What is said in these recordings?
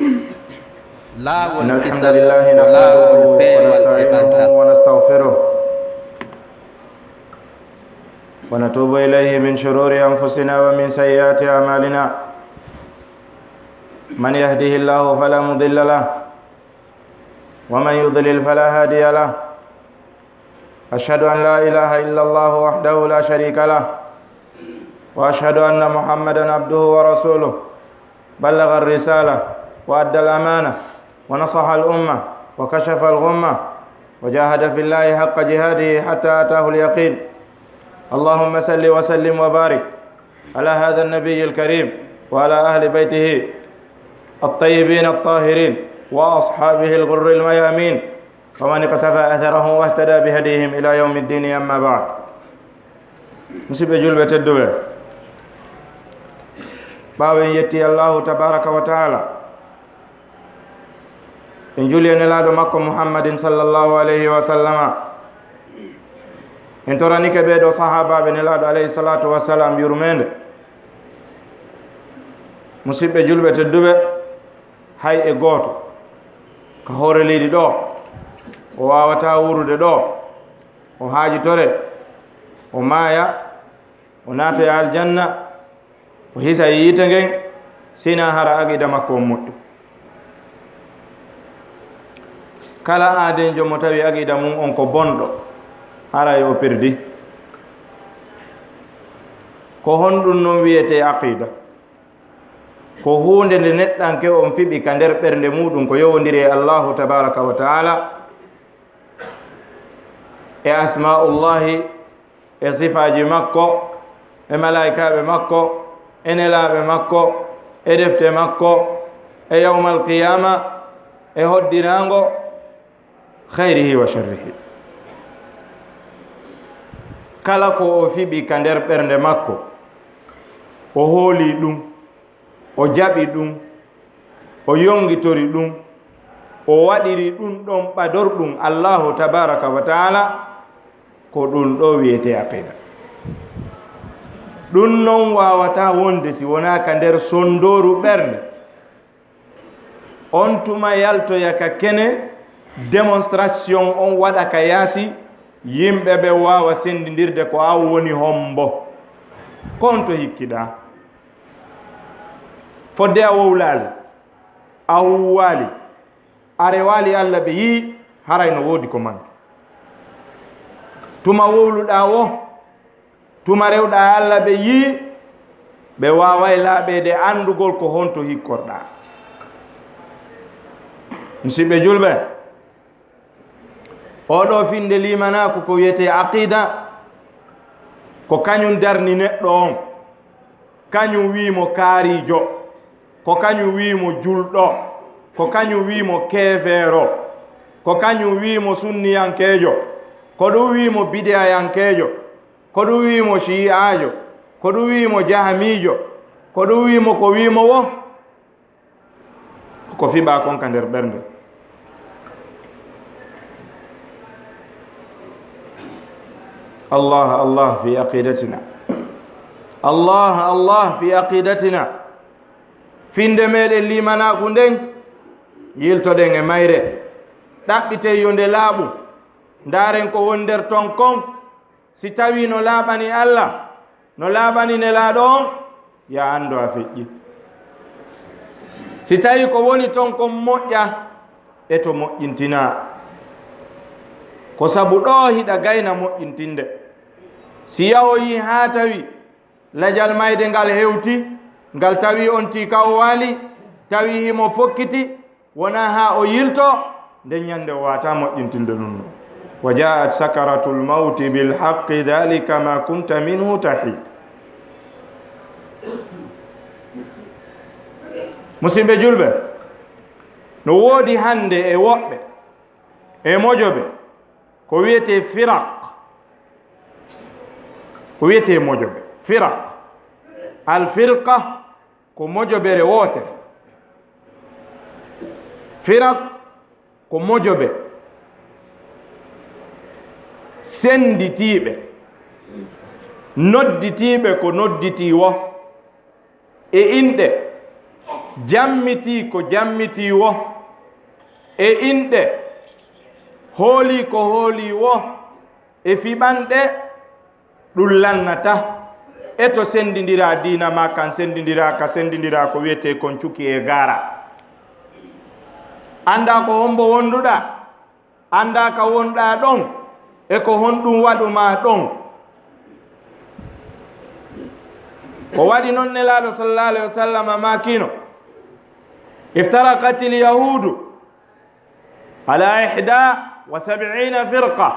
LAAWOL KISAL LAAWOL peewal ونستغفره ونتوب إليه من شرور أنفسنا ومن سيئات أعمالنا من يهده الله فلا مضل له ومن يضلل فلا هادي له أشهد أن لا إله إلا الله وحده لا شريك له وأشهد أن محمدا عبده ورسوله بلغ الرسالة وأدى الأمانة ونصح الأمة وكشف الغمة وجاهد في الله حق جهاده حتى أتاه اليقين اللهم صل وسلم وبارك على هذا النبي الكريم وعلى أهل بيته الطيبين الطاهرين وأصحابه الغر الميامين ومن اقتفى أثره واهتدى بهديهم إلى يوم الدين. أما بعد مسيب جلبة الدول باوين يتي الله تبارك وتعالى إن جولي نلادو مكة محمد صلى الله عليه وسلم إن تراني كبيدو صحابة بنلادو عليه الصلاة والسلام يرمين مسيب جلبة الدول hay e gooto ko hoore leydi ɗo o wawata wurude ɗo o haajitore o maaya o naata e aljanna o hisa e yiite ngen sina hara aqida makko on moƴƴu. kala aadenjo mo tawi aqida mum on ko bonɗo hara e o perdi. ko honɗum noon wiyete aqida ko hunde nde neɗɗanke on fiɓi ka nder ɓernde muɗum ko yowodiri e allahu tabaraka wa taala e asmaullahi e sifaji makko e malaikaɓe makko e nelaɓe makko e defte makko e yawmal qiyama e hoddirago hayrihi wa sharrihi. kala ko o fiɓi ka nder ɓernde makko o hooli ɗum o jaɓi ɗum o yongitori ɗum o waɗiri ɗum ɗon ɓadorɗum allahu tabaraka wa taala ko ɗum ɗo wiyete aqida. ɗum noon wawata wonde si wona ka nder sondoru ɓernde. on tuma yaltoya ka kene démonstration on waɗa ka yaasi yimɓe ɓe wawa sendidirde ko aw woni hombo kon to hikkiɗa fodde a wowlaali a huwwaali a rewaali allah ɓe yii haray no woodi ko manque. tuma wowluɗaa wo tuma rewɗaa allah ɓe yii ɓe waaway laaɓeede anndugol ko honto hikkorɗaa. musidɓe julɓe oɗo finde limanaaku ko wiyetee aqida ko kañum darni neɗɗo on, kañum wiimo kaariijo, ko kañum wiimo julɗo, ko kañum wiimo keefeero, ko kañum wiimo sunniyankeejo, ko ɗum wiimo bidiyayankeejo, ko ɗum wiimo shi'aajo, ko ɗum wiimo jahamiijo, ko ɗum wiimo ko wiimo wo ko fiɓaa kon ka nder ɓernde. Allah Allah fi aqidatina, Allah Allah fi aqidatina. finde meɗen limanaku nden yiltoɗen e mayre ɗaɓɓite yo nde laaɓu ndaren ko woni nder ton kon. si tawi no laaɓani allah no laaɓani nelaaɗo on ya anndo a feƴƴi. si tawi ko woni ton kon moƴƴa e to moƴƴintina ko sabu ɗo hiɗa gayna moƴƴintinde. si yahoyi haa tawi lajal mayde ngal hewti ngal tawi on ti ka o waali tawi himo fokkiti wona ha o yilto nde ñande o wata moƴƴintinde ɗum ɗo. wa jaat sakaratul mawti bilhaqqi dhalika ma kunta minhu tahid. musidɓe julɓe no woodi hande e woɓɓe e mojoɓe ko wiyete firaq, ko wiyete mojoɓe firaq. alfirqa ko mojoɓere wootere, firaq ko mojoɓe senditiiɓe nodditiiɓe ko nodditi wo e inɗe jammiti ko jammiti wo e inɗe hooli ko hooli wo e fiɓanɗe ɗum lannata e to sendindira diina ma kan sendindira ko wiyete kon cuki e gara anda ko hombo wonduɗa anda ka wonɗa ɗon e ko honɗum waɗuma ɗon ko waɗi noon nelaɗo sallallahu alayhi wa sallam makino افترقت اليهود على 71 فرقة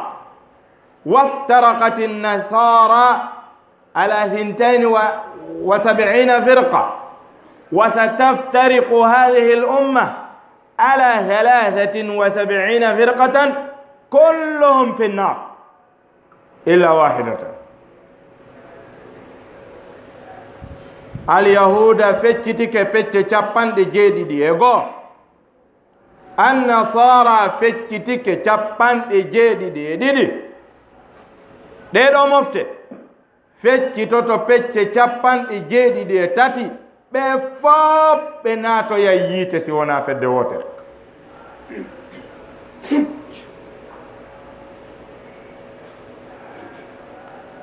وافترقت النصارى على 72 فرقة وستفترق هذه الأمة على 73 فرقة كلهم في النار إلا واحدة اليهود فتتك فتت شابان دي جيدي دي اغو النصارى فتتك شابان دي جيدي دي دي دي دو مفت feccitoto pecce capanɗe jeeɗiɗi e tati ɓe fof ɓe naatoya yiite si wona fedde wotere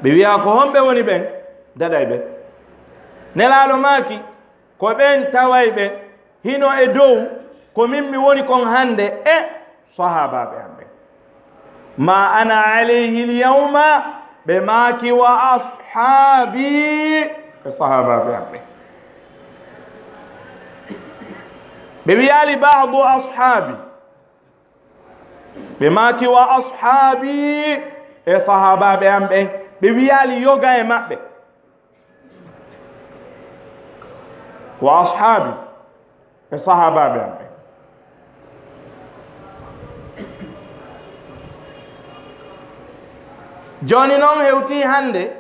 ɓe wiya ko homɓe woni ɓen daɗay ɓe nelaɗo maaki ko ɓen taway ɓe hino e dow ko min mi woni kon hande e sahabaɓe am ɓen ma ana alayhi lyawma ɓe maaki wa ashabi e sahabaɓe am ɓen ɓe wiyali badu ashabi ɓe maaki wa ashabi e sahabaɓe am ɓen ɓe wiyali yoga e maɓɓe wa ashabi e sahabaɓe am ɓen joni noon hewti hande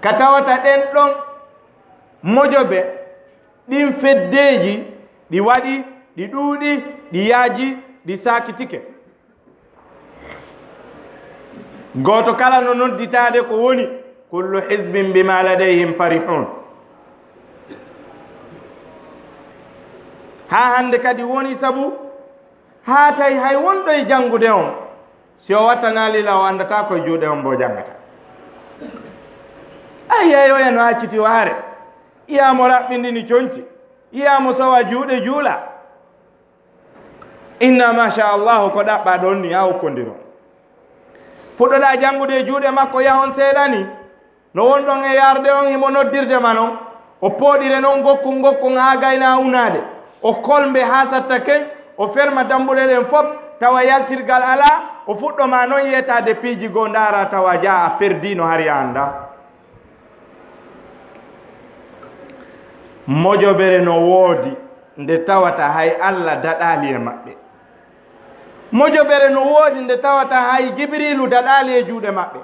ka tawata ɗen ɗon mojoɓe ɗin feddeji ɗi waɗi ɗi ɗuuɗi ɗi yaaji ɗi sakitike goto kala no nodditade ko woni kullu hizbin bima ladayhim farihun ha hande kadi woni sabu ha tawi hay wonɗo e janngude on si o wattanalila o andata koye juuɗe on mbo jangata a yeeyoya no acciti waare yiyamo raɓɓindini conci yiyamo sowa juuɗe juula inna machallahu ko ɗaɓɓa ɗon ni ha hokkondiro fuɗɗoɗa janngude e juuɗe makko yahon seeɗani no wonɗon e yarde on himo noddirde ma noon o pooɗire noon gokkun ha gayna unade o kolmbe ha satta ken o ferma dambuɗe ɗen fof tawa yaltirgal ala o fuɗɗoma noon yetade piiji goo ndaara tawa jaa a perdino hari anda mojoɓere no woodi nde tawata hay Allah daɗali e maɓɓe mojoɓere no woodi nde tawata hay jibrilu daɗali e juuɗe maɓɓe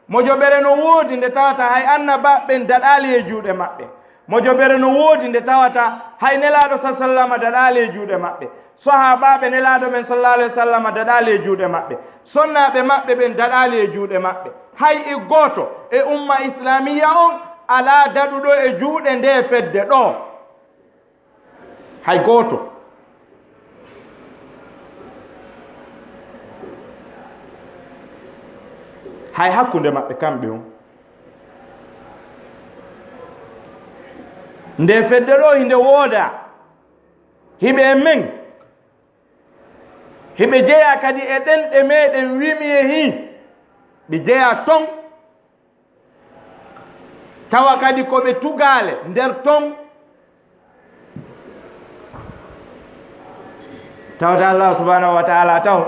mojoɓere no woodi nde tawata hay annabaɓen daɗali e juuɗe maɓɓe mojoɓere no woodi nde tawata hay nelaɗo sa sallama daɗali e juuɗe maɓɓe sahabaɓe nelaɗo men sallallahu alayhi wa sallam daɗali e juuɗe maɓɓe sonnaɓe maɓɓe ɓen daɗali e juuɗe maɓɓe hay e goto e umma islamiya on ala daɗuɗo e juuɗe nde fedde ɗo hay goto hay hakkunde maɓɓe kamɓe on nde fedde ɗo hinde wooda hiɓe men hiɓe jeeya kadi e ɗenɗe meɗen wimi e hi ɓe jeeya ton tawa kadi koɓe tugale nder ton tawata Allah subhanahu wa ta'ala taw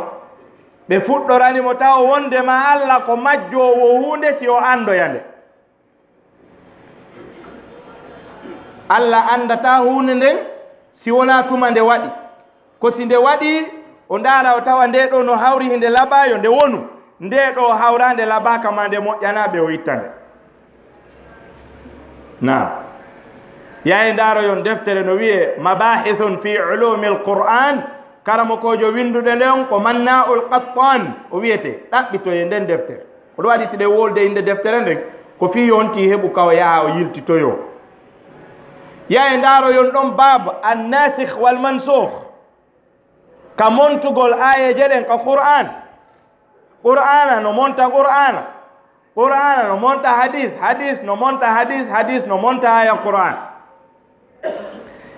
ɓe fuɗɗoranimo taw wondema Allah ko majjowo hunde si o andoyande Allah andata hunde nden si wona tuma nde waɗi ko si nde waɗi o ndaara o tawa nde ɗo no hawri hinde laɓayo nde wonu nde ɗo hawrande laɓaka ma nde moƴƴanaɓe o ittande na yayi ndaaroyon deftere no wiye mabahithun fi ulumi alquran karamo kojo windude nden ko Mannaul Qattan o wiyete ɗaɓɓitoye nden deftere oɗo waɗi si ɗe wolde inde deftere nden ko fi yonti heɓu kawa yaha o yiltitoyo ya e ndaro yon ɗon bab annasikh wal mansukh ka montugol ayeje ɗen ka qur'ana no monta qur'ana no monta hadis no monta hadis no monta aya qur'an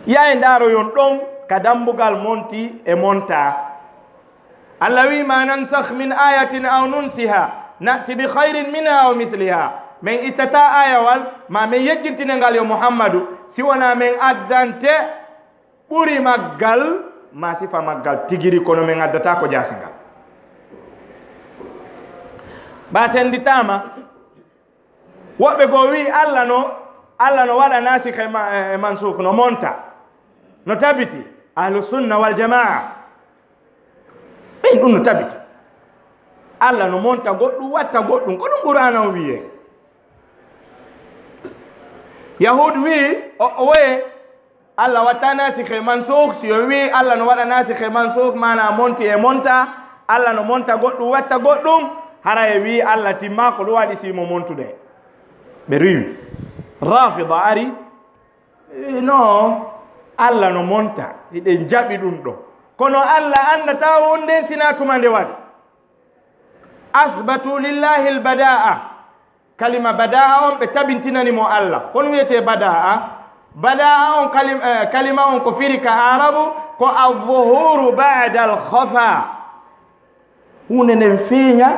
ya e ndaro yon ɗon ka dambugal monti e monta Allah wi ma nansakh min ayatin aw nunsiha na'ti bi khairin minha aw mithliha min itata ayawal ma min yejjintinengal yo muhammadu si wona min addante ɓuri maggal ma sifa maggal tigiri kono min addata ko jasingal ba senditama woɓɓe go wi allah no waɗa nasikh e mansukh no monta no tabiti ahlusunna wal jamaa ɓen ɗum no tabiti allah no monta goɗɗum watta goɗɗum ko ɗum qur'ana o wiye yahud wi o woye allah watta nasikh e mansukh si o wi allah no waɗa nasikh e mansukh mana monti e monta allah no monta goɗɗum watta goɗɗum hara e wi allah timma ko ɗum waɗi simo montude ɓe riwi rafida ari no allah no monta hiɗen jaɓi ɗum ɗo kono allah andata wonde sina tuma nde waɗi athbatu lillahi albada'a kalima bada'a on ɓe tabintinanimo allah kono wiyete bada'a on kalima on ko firi ka arabu ko alzuhuru ba'da alkhafa hunde nden feeña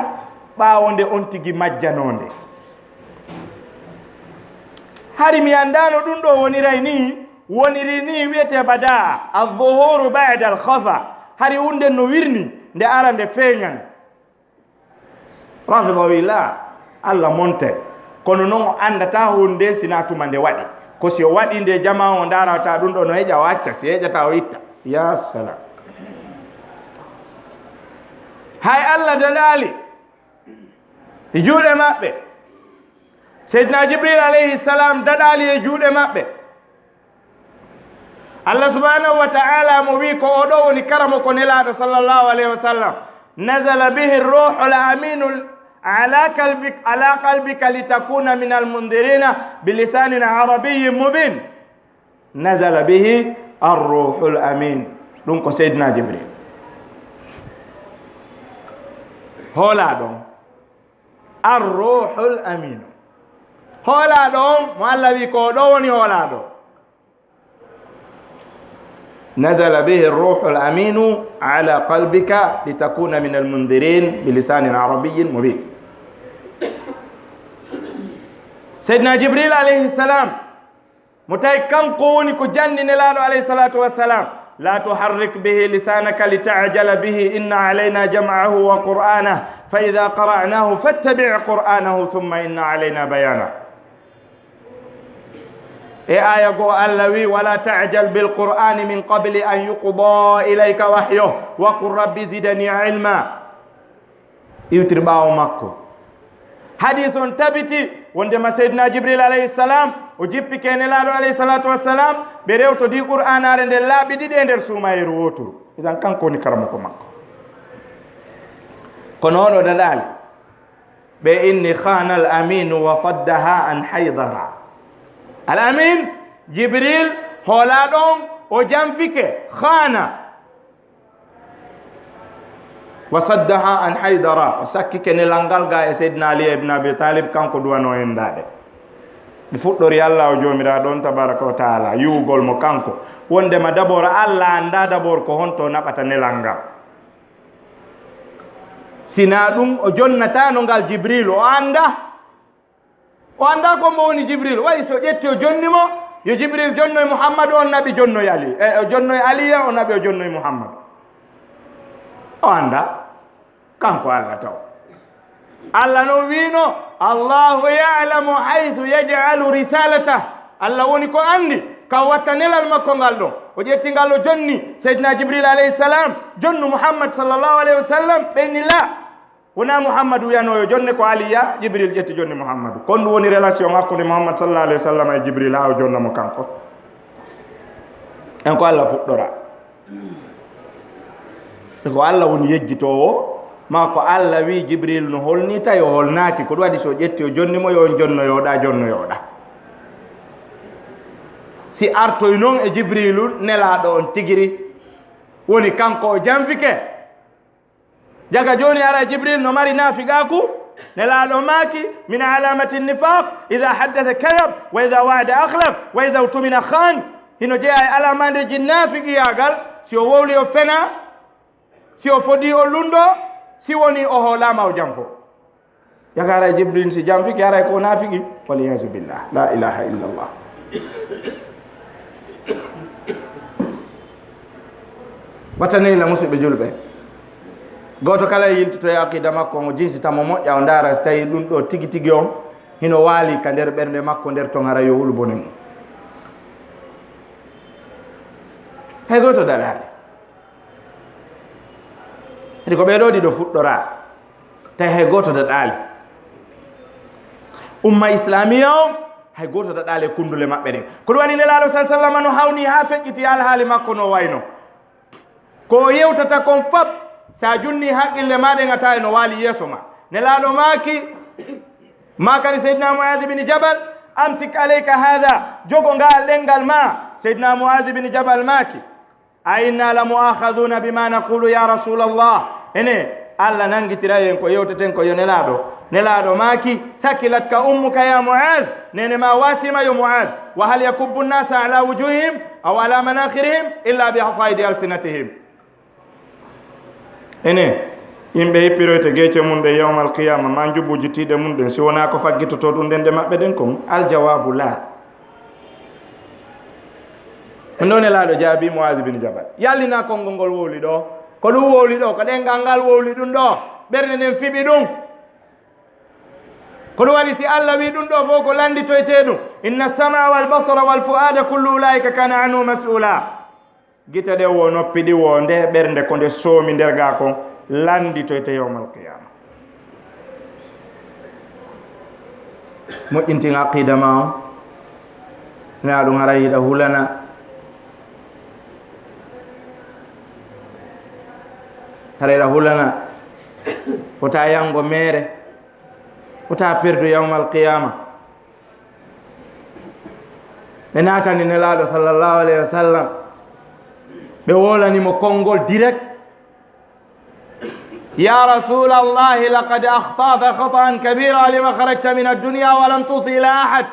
ɓaawo nde on tigi majjanonde hari mi andano ɗum ɗo woniri ni wiyete bada'a alzuhuru ba'da alkhafa hari hunde no wirni nde ara nde feeñan rafida wi la allah monte kono noon o andata hunde sina tuma nde waɗi ko si o waɗi nde jama o darata ɗum ɗo no heƴa o acca si heƴata o itta ya salam hay allah daɗali e juuɗe maɓɓe seydina jibril alayhi salam daɗali e juuɗe maɓɓe allah subhanahu wa ta'ala mo wi ko oɗo woni karamo ko nelaɗo sallllahu alayhi wa sallam nazala bihi ruhu l aminu ala qalbika litakuna min almundirina bilisanin arabiyyin mubin nazala bihi arruhu l amin ɗum ko seydina jibril hoola ɗon arruhu l aminu hoola ɗon mo allah wi ko ɗo woni hoola ɗo nazala bihi arruhu l aminu ala qalbika litakuna min almundirin bilisanin arabiyyin mubin seydina jibril alayhi salam mo tawi kanko woni ko janni nelaɗo alayhi salatu wassalam la tuharrik bihi lisanaka litajala bihi inna alayna jam'ahu wa qur'anah fa idha qara'nahu fattabi' qur'anahu thumma inna alayna bayana e aya go allah wi wala ta'jal bil qur'ani min qabli an yuqda ilayka wahyuhu wa qul rabbi zidani ilma iwtir ɓawo makko hadith on tabiti wondema seydina jibril alayhi salam o jippi ke nelaɗo alayhi salatu wassalam ɓe rewtodi qur'anare nde laaɓi ɗiɗi e nder suumayeru woturu idan kanko woni karamoko makko kono oɗo daɗali ɓe inni khana al aminu wa saddaha an haydara al amin jibril hoola ɗon o janfike khana wa saddaha an haydara o sakkike nelalngal ga e seydina ali ibn abi talib kanko duwano endade ɓe fuɗɗori allah o jomiraɗo on tabaraka wa taala yiwugol mo kanko wondema d'abord allah anda d'abord ko honto naɓata nelal ngal sina ɗum o jonnatano ngal jibril o anda ko mo woni jibril wayi so ƴetti o jonnimo yo jibril jonnoye muhammadu on naɓi jonnoye ali o jonnoye aliya o naɓi o jonnoye muhammadu o anda kanko allah taw allah no wino allahu ya'lamu haythu yaj'alu risalatah allah woni ko andi ka watta nelal makko ngal ɗo o ƴetti ngal o jonni seydina jibril alayhi salam jonnu muhammad sallllahu alayhi wa sallam ɓenni la wona muhammadu wiyanoyo jonne ko aliya jibril ƴetti jonni muhammadu kon ɗum woni relation hakkude muhammad sallllahu alayhi wa sallam e jibril ha o jonnamo kanko en ko allah fuɗɗora ko allah woni yejjitowo ma ko allah wi jibril no holni tawi o holnaki ko ɗum waɗi so ƴetti o jonnimo yo jonnoyoɗa si artoy non e jibrilu nelaɗo on tigiri woni kanko o janfike jaga joni ara jibril no mari nafigaku nelaɗo maki min alamati nifaq ida haddatha kadab wa ida wa'ada akhlaf wa ida utumina khan hino jeeya e alamandeji nafiqiyagal si o wowli o fena si o fodi o lundo si woni o hoolama o jam fo jaga ara jibril si janfiki ara ko nafiqi waliyasu billah la ilaha illa allah watani la musidɓe julɓe goto kala yiltito e aqida makko o jinsitamo moƴƴa o ndaara so tawi ɗum ɗo tigi tigi on hino waali ka nder ɓernde makko nder ton hara yo wulu bone mum hay goto dalaali edi ko ɓeɗo ɗiɗo fuɗɗora tawi hay goto daɗaali umma islamia o hay goto daɗaali e kundule maɓɓe ɗen ko ɗum wani nelaɗo sa sallam no hawni ha feƴƴiti alhaali makko no wayno ko yewtata kon fab sa junni haqqille maɗen a tawi no waali yeeso ma nelaɗo maaki makari seydina muadi bine jabal amsik aleyka hada jogo ngal ɗengal ma seydina muadi bine jabal maaki a inna la muakhaduna bima naqulu ya rasulallah ene allah nangitira en ko yewteten ko yo nelaɗo maaki thakilat ka ummuka ya muad nene ma wasima yo muad wa hal yakubbu nnasa ala wujuhihim aw ala manakhirihim illa bi hasaidi alsinatihim ene yimɓe hippiroyte geece mum ɗe yawmal qiyama ma jubuji tiiɗe mum ɗen si wona ko faggitoto ɗum ndende maɓɓe ɗen kon aljawabu la ɗo nelaɗo jaabi Muaz bin Jabal yallina konngol ngol wowli ɗo ko ɗum wowli ɗo ko ɗengal ngal wowli ɗum ɗo ɓernde nden fiɓi ɗum ko ɗum waɗi si allah wi ɗum ɗo fof ko landitoyte ɗum inna sama wal basara wal fuada kullu ulaika kana anu mas'ula gite ɗe wo noppi ɗi wo nde ɓernde ko nde soomi nder ga kon landitoyte yawmal qiyama moƴƴintin aqida ma o ga ɗum hara yiɗa hulana hara hulana wota yango mere wota perdu yawmal qiyama ɓe natani nelaɗo sallllahu alayhi wa sallam ɓe wolanimo konngol direct ya rasul allahi laqad akhtata khata'an kabira lima kharajta min addunia walam tusi ila ahad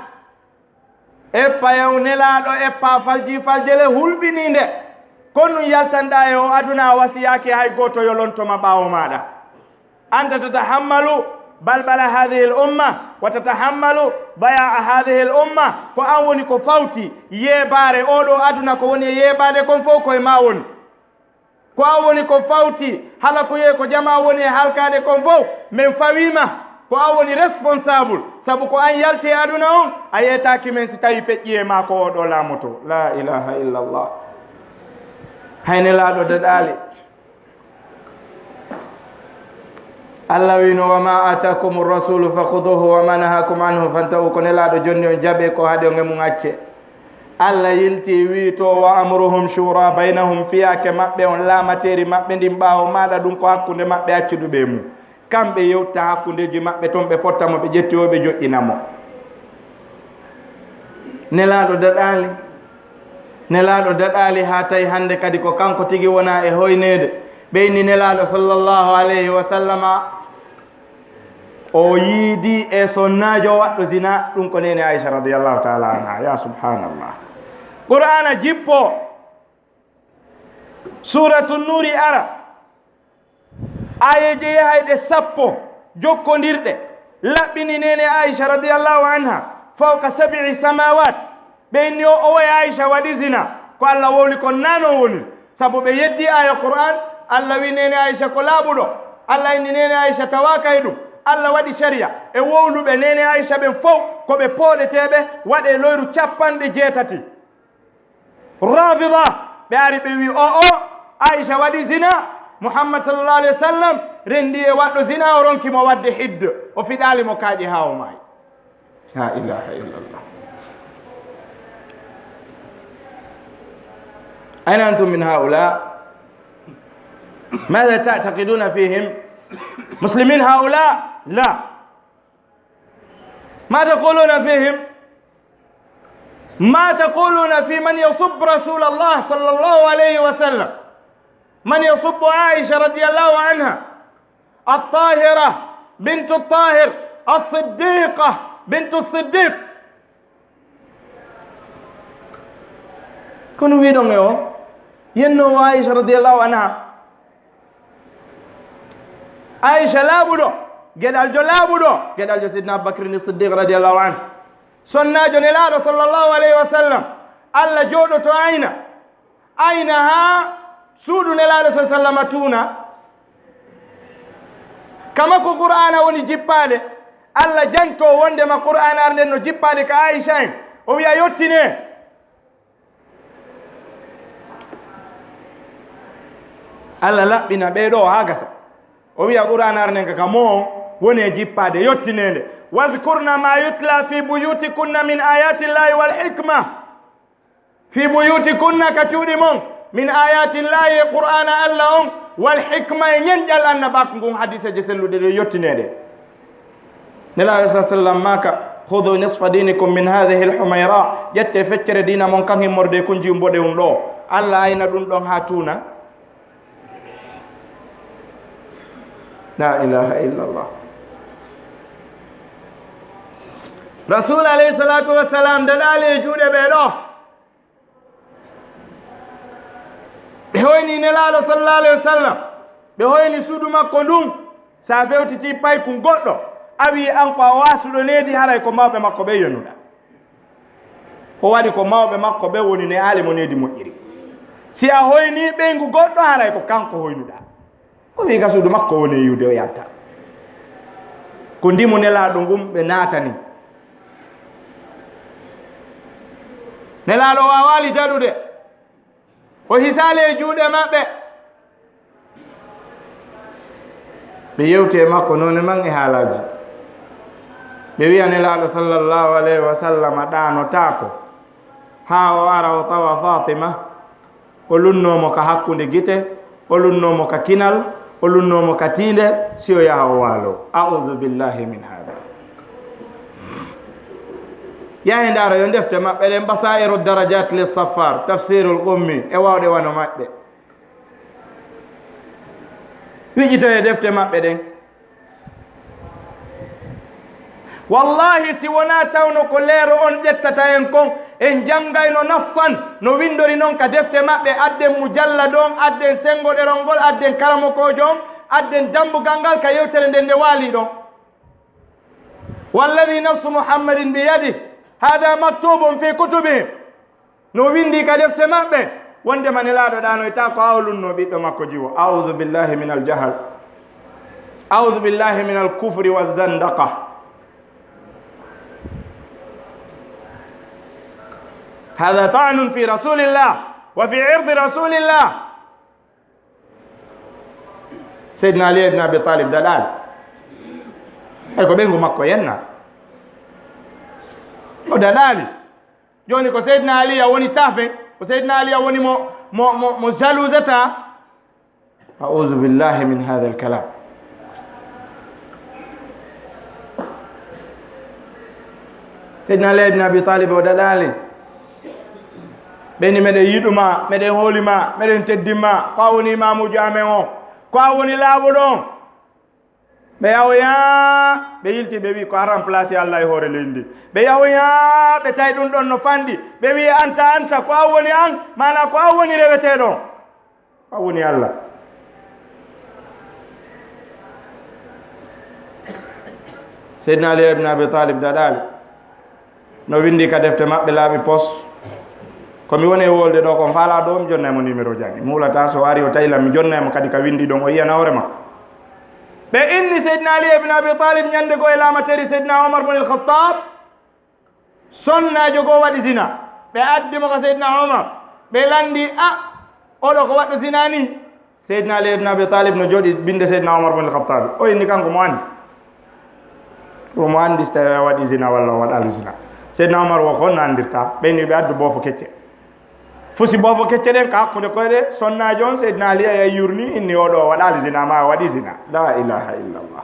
eppa yew nelaɗo eppa falji faljele hulɓininde kon ɗum yaltanɗa e o aduna wasiyaki hay goto yolontoma ɓawo maɗa anta tatahammalu balbala hadihi l umma wa tatahammalu baya'a hadihi l umma ko an woni ko fawti yeɓare oɗo aduna ko woni e yeɓade kon fof koye ma woni ko an woni ko fawti hala ko yehi ko jama woni e halkade kon fof min fawima ko an woni responsable saabu ko an yalti e aduna on a yetaki men si tawi feƴƴi e ma ko oɗo laamoto la ilaha illa llah hayne laaɗo daɗali allah wino wama atakum rasulu fakhuduhu wama nahakum anhu fantahu ko nelaɗo jonni on jaɓe ko haade o gemum acce allah yilti wi to wa amruhum shura baynahum fiyake maɓɓe on laamateri maɓɓe ndin ɓaawo maɗa ɗum ko hakkude maɓɓe accuɗuɓe mum kamɓe yewta hakkudeji maɓɓe toon ɓe fottamo ɓe ƴetti o ɓe joƴƴinamo nelaɗo daɗali ha tawi hande kadi ko kanko tigi wona e hoynede ɓeyni nelaɗo sallllahu alayhi wa sallama o yiidi e sonnajo waɗɗo zina ɗum ko nene aicha radiallahu taala anha ya subhanallah qur'ana jippo suratu nuri ara ayeje yahayɗe 10 jokkodirɗe laɓɓini nene aicha radiallahu anha fawqa 7 samawat ɓeyni o woye aicha waɗi zina ko allah wowli ko nano woni saabu ɓe yeddi aya qur'an allah wi nene aicha ko laaɓuɗo allah inni nene aicha tawakay ɗum allah waɗi sharia e wowluɓe nene aicha ɓen fof koɓe pooɗeteɓe waɗe loyru 80 rafida ɓe ari ɓe wi o aicha waɗi zina muhammad sallallah alayhi wa sallam rendi e waɗɗo zina o ronkimo wadde hidde o fiɗalimo kaaƴe ha o maayi la ilaha illallah أين أنتم من هؤلاء؟ ماذا تعتقدون فيهم؟ مسلمين هؤلاء؟ لا. ما تقولون فيهم؟ ما تقولون في من يصب رسول الله صلى الله عليه وسلم، من يصب عائشة رضي الله عنها الطاهرة بنت الطاهر الصديقة بنت الصديق. كنوا ويدون يو ينو عائشة رضي الله عنها، عائشة لا بدو قد الجو لا بدو قد الجو سيدنا أبو بكر الصديق رضي الله عنه سنة جنلال صلى الله عليه وسلم ألا جودة أينها سود نلال صلى الله عليه وسلم تونا كما كو قرآن وني جيبالي ألا جنتو وندي ما قرآن أرنو جيبالي كعائشة ويا يوتيني ألا لا بنا بيدو هاكسا ويا قرآن أرنو كمو وني جيبالي يوتيني واذكرنا ما يتلى في بيوتكن من آيات الله والحكمة في بيوتكن كتورمون من آيات الله قرآن الله والحكمة ينجل أن باكم حديث جسلو دي يوتيني نلا عليه الصلاة ماك خذوا نصف دينكم من هذه الحميراء جت فكر دينا من كان مرد كنجي مبودي ونلو الله أين دون هاتونا لا إله إلا الله. رسول عليه الصلاة والسلام دلالي جودة بيلو بهويني نلالو صلى الله عليه وسلم بهويني سودو ما كندوم سافيو تتي باي كنغوتو أبي أنقوا واسلو نيدي هاراي كماو بما كوبي ينودا هو وادي كماو بما كوبي وني نيالي منيدي مجري سي أهويني بينغو غوتو هاراي كانكو هوينودا كوبي كسودو ما كوني يوديو ياتا كندي منلا دونغوم بناتاني nelaalo waawaali daɗude o hisaali e juuɗe maɓɓe ɓe yewti e makko noone man e haalaaji ɓe wiya nelaaɗo sallllahu alayhi wa sallam ɗaanotaako haa o ara o tawa fatima o lunnoomo ka hakkunde gite o lunnoomo ka kinal o lunnoomo ka tiinde si o yaha o waalo audu billahi min hada yahi ndaara yo defte maɓɓe ɗen basairu darajat li safar tafsirul ummi e wawɗe wano maɓɓe wiƴito e defte maɓɓe ɗen wallahi si wona tawno ko leero on ƴettata en kon en janngayno nassan no windori noon ka defte maɓɓe adden mujallad on adden sengoɗerol ngol adden karamokojo on adden dambugal ngal ka yewtere nden nde waali ɗon walladi nafsu muhammadin biyadih hada maktubun fi kutubihim no windi ka defte maɓɓe wonde man elaaɗo ɗanoyta ko awlunno ɓiɗɗo makko jiwo audu billahi min aljahal audu billahi min alkufri wazandaqa hada ta'nun fi rasulillah wa fi irdi rasulillah. Seydina Ali ibn Abi Talib daɗaali ay ko ɓengu makko yenna o daɗaali joni ko Seydina Ali a woni tafe ko Seydina Ali a woni mo jalousata a'udhu billahi min hadha al-kalam. Seydina Ali ibn Abi Talib o daɗaali ɓeni meɗen yiɗuma meɗen hoolima meɗen teddima ko a woni imamujo amen o ko a woni laawol on ɓe yawoya ɓe yilti ɓe wi ko a remplacé Allah e hoore leydi ɓe yawoya ɓe tawi ɗum ɗon no fanɗi ɓe wi anta ko a woni an mana ko a woni reweteɗon ko a woni Allah. Seydina Ali ibn Abi Talib daɗaali no windi ka defte maɓɓe laaɓi pos komi woni e wolde ɗo kon faala ɗo mi jonnaymo numéro jangi mi hulata so ari o tawilam mi jonnaymo kadi ka windi ɗon o yiyana hoore makko. ɓe inni Seydina Ali ibn Abi Talib ñande go e laamateri Seydina Omar ibn al-Khattab sonnajo goo waɗi zina ɓe addimo ko Seydina Omar ɓe landi oɗo ko waɗɗo zina ni Seydina Ali ibn Abi Talib no jooɗi binde Seydina Omar ibn al-Khattab o inni kanko mo andi mo andi so tawi a waɗi zina walla o waɗali zina. Seydina Omar wo ko nandirta ɓeyni ɓe addu boofo kecce fusi boofo kecce ɗen ka hakkude koyɗe sonnajo on Seydina Ali a yurni inni oɗo waɗali zina ma waɗi zina la ilaha illallah.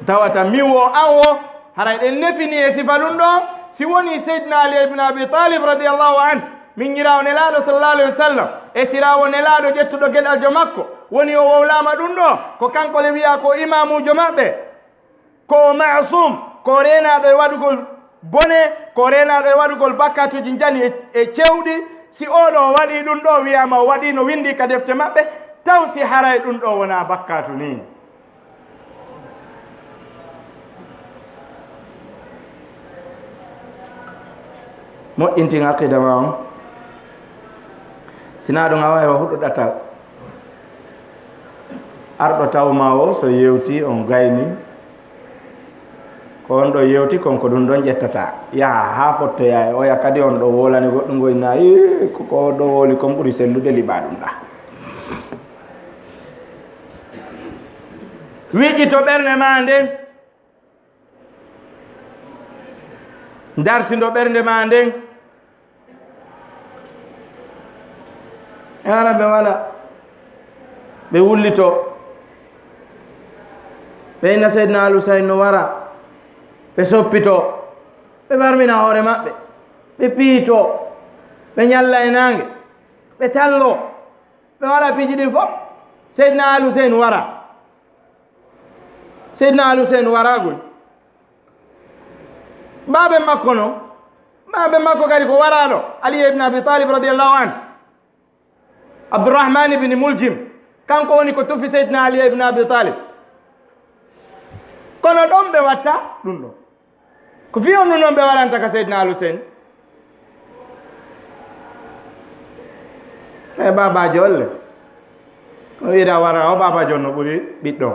tawata miwo anwo haray en nefini e sifa ɗum ɗo si woni seydina ali ibn abi talib radiallahu an min ñirawo nelaɗo sallallah alayhi wa sallam e sirawo nelaɗo ƴettuɗo gueɗaljo makko woni o wowlama ɗum ɗo ko kanko le wiya ko imamujo maɓɓe ko masum ko renaɗo e waɗugol bone ko renaɗo e waɗugol bakkatuji jani e cewɗi si oɗo waɗi ɗum ɗo wiyama o waɗi no windi ka defte maɓɓe taw si haray ɗum ɗo wona bakkatu ni moƴƴintin aqida ma on sina ɗum a wawi wa huɗɗo ɗatal arɗo tawma o so yewti on gayni ko on ɗo yewti konko ɗum ɗon ƴettata yaha ha fottoya e oya kadi on ɗo wolani goɗɗum goyna ko ɗo woli kon ɓuuri sellude liɓa ɗum ɗa wiƴƴito ɓernde ma nden dartindo ɓernde ma nden e wala ɓe wala ɓe wullito ɓe inna seydna alusayn no wara ɓe soppito ɓe ɓarmina hoore maɓɓe ɓe piito ɓe ñalla e nange ɓe tallo ɓe wala piiji ɗin fof seydna alusayn wara seydna alusayn waragol baɓe makko no baɓe makko kadi ko waraɗo ali ibn abi talib radiallahu an abdourahman ibni muljim kanko woni ko tufi seydna ali ibn abi talib kono ɗon ɓe watta ɗum ɗo ko fi on ɗum noon ɓe waɗanta ka seydna alusayn e babajo olle o wiɗa wara o babajo on no ɓuuri ɓiɗɗo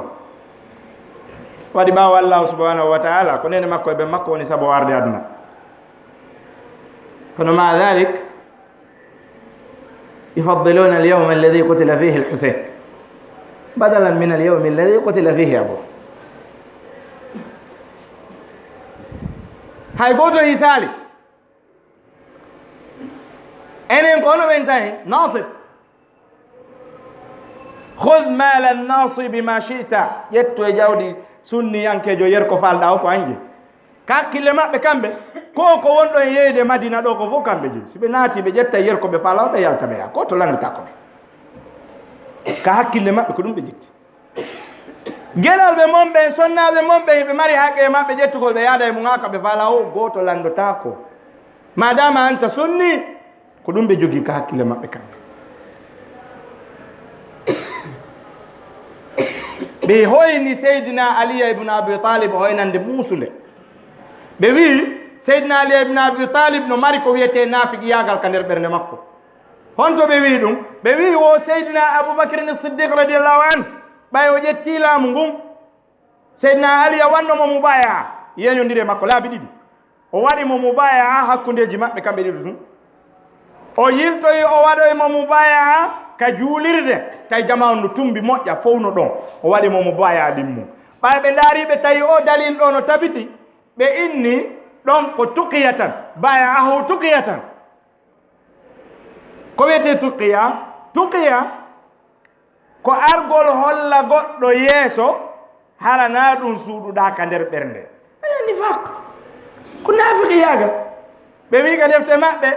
waɗi ɓawo allahu subhanahu wa taala ko nene makko e ɓe makko woni saabu warde aduna kono ma dhalik yufaddiluna alyawma alladi qutila fihi alhusayn badalan min alyawmi alladi qutila fihi abu hay goto hisali enen ko ono ɓen tahen nasib khud mala nasibi ma chita ƴettu e jawdi sunni yankejo yer ko falɗa o ko anje ka hakkille maɓɓe kamɓe ko wonɗo e yeyde madina ɗo ko fof kamɓe jeyi si ɓe naati ɓe ƴetta yer ko ɓe fala o ɓe yalta ɓe ya ko to langata ko ɓe ka hakkille maɓɓe ko ɗum ɓe jitti gueɗal ɓe mon ɓe sonnaɓe mon ɓe ɓe mari haqqe maɓɓe ƴettugol ɓe yaada e mum ha ka ɓe fala o goto landotako madama anta sunni ko ɗum ɓe jogui ka hakkille maɓɓe kamɓe ɓe hoyni seydina aliya ibn abi talib hoynande muusule ɓe wi seydina aliya ibn abi talib no mari ko wiyete nafiki yagal ka nder ɓernde makko honto ɓe wi ɗum ɓe wi wo seydina aboubacrin siddiq radiallahu an ɓay o ƴetti laamu ngun seydina aliya wannomo mubaya yeñodiri makko laabi ɗiɗi o waɗi mo mubaya hakkudeji maɓɓe kamɓe ɗiɗo tun o yiltoyi o waɗoymo mubaya ka juulirde tawi jamanu no tumbi moƴƴa fowno ɗon o waɗi mo mubaya ɗimmo ɓay ɓe daariɓe tawi o dalil ɗo no tabiti ɓe inni ɗon ko tuqiya tan baya aho tuqiya tan ko wiyete tuqiya ko argol holla goɗɗo yeeso harana ɗum suuɗuɗa ka nder ɓernde ene nifaq ko nafiqiyaga ɓe wi ka defte maɓɓe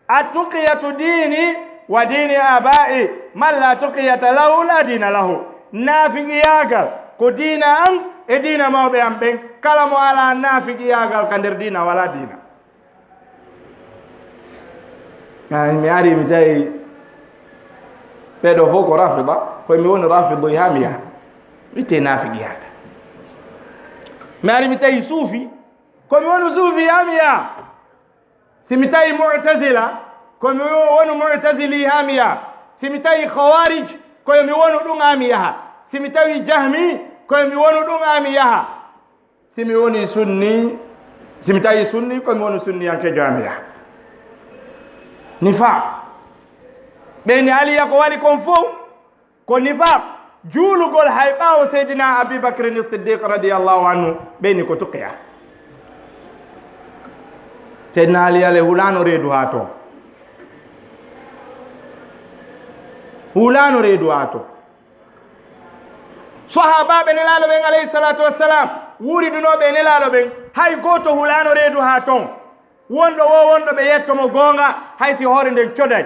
a tuqiyatu dini wa dini abai man la tuqiyata lahu la dina lahu nafiqiyagal ko dina an e dina mawɓe am ɓen kala mo ala nafiqiyagal ka nder dina wala dina mi ari mi tawi ɓeɗo fof ko rafida koye mi woni rafidoy ha mi yaha witte nafiqiyaga mi ari mi tawi suufi komi woni suufi ha mi yaha simi tawi mu'tazila komi wonu mu'tazili ha mi yaha simi tawi khawarij koye wonu ɗum ha mi yaha simi tawi jahmi koye wonu ɗum ha mi yaha simi woni sunni simi tawi sunni komi wonu sunni yankejo ha mi yaha nifaq ɓeyni aliya ko waɗi kon fof ko nifaq juulugol hay ɓaawo seydina abibacrin siddiq radiallahu anhu ɓeyni ko tuqiya seydina aliya le hulano reedu ha toon hulano reedu ha toon sahabaɓe nelaɗo ɓen alayhi salatu wassalam wuuridunoɓe nelaɗo ɓen hay goto hulano reedu ha ton wonɗo wo wonɗo ɓe yettomo goonga hay si hoore nden coday